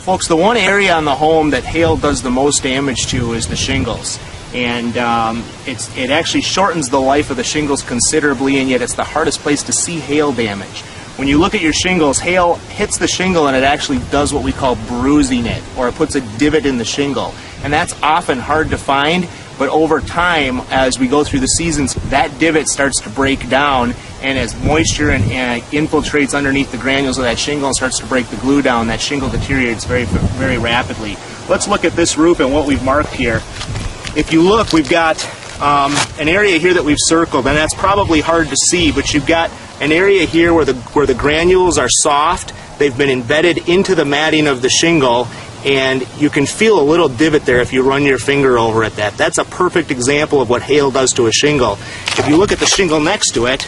Well, folks, the one area on the home that hail does the most damage to is the shingles. And it actually shortens the life of the shingles considerably, and yet it's the hardest place to see hail damage. When you look at your shingles, hail hits the shingle and it actually does what we call bruising it, or it puts a divot in the shingle. And that's often hard to find, but over time, as we go through the seasons, that divot starts to break down, and as moisture infiltrates underneath the granules of that shingle and starts to break the glue down, that shingle deteriorates very, very rapidly. Let's look at this roof and what we've marked here. If you look, we've got an area here that we've circled, and that's probably hard to see, but you've got an area here where the granules are soft. They've been embedded into the matting of the shingle, and you can feel a little divot there if you run your finger over at that. That's a perfect example of what hail does to a shingle. If you look at the shingle next to it,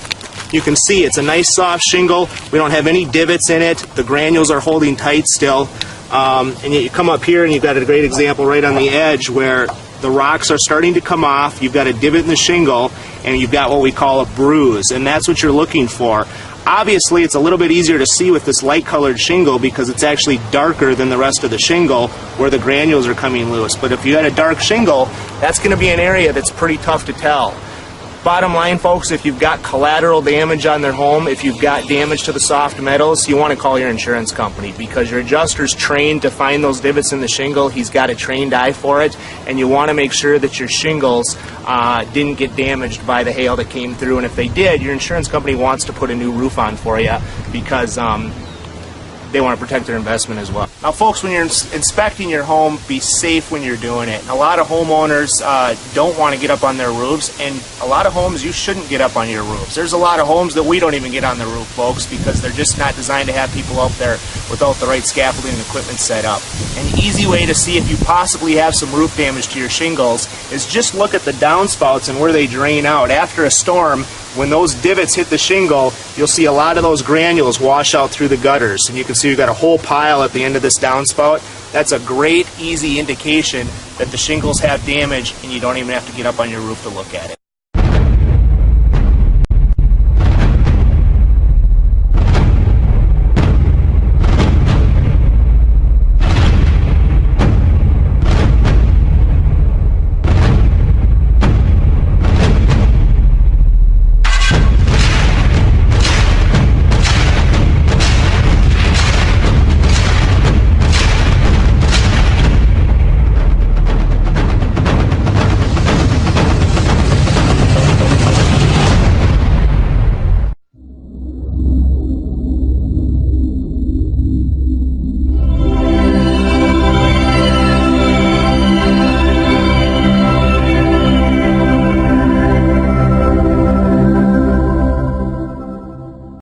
you can see it's a nice soft shingle. We don't have any divots in it. The granules are holding tight still. And yet you come up here and you've got a great example right on the edge where the rocks are starting to come off. You've got a divot in the shingle, and you've got what we call a bruise, and that's what you're looking for. Obviously, it's a little bit easier to see with this light-colored shingle because it's actually darker than the rest of the shingle where the granules are coming loose. But if you had a dark shingle, that's going to be an area that's pretty tough to tell. Bottom line, folks, if you've got collateral damage on their home, if you've got damage to the soft metals, you want to call your insurance company because your adjuster's trained to find those divots in the shingle. He's got a trained eye for it, and you want to make sure that your shingles didn't get damaged by the hail that came through. And if they did, your insurance company wants to put a new roof on for you because they want to protect their investment as well. Now, folks, when you're inspecting your home, be safe when you're doing it. A lot of homeowners don't want to get up on their roofs, and a lot of homes you shouldn't get up on your roofs. There's a lot of homes that we don't even get on the roof, folks, because they're just not designed to have people out there without the right scaffolding and equipment set up. An easy way to see if you possibly have some roof damage to your shingles is just look at the downspouts and where they drain out. After a storm, when those divots hit the shingle, you'll see a lot of those granules wash out through the gutters. And you can see we've got a whole pile at the end of this downspout. That's a great, easy indication that the shingles have damage and you don't even have to get up on your roof to look at it.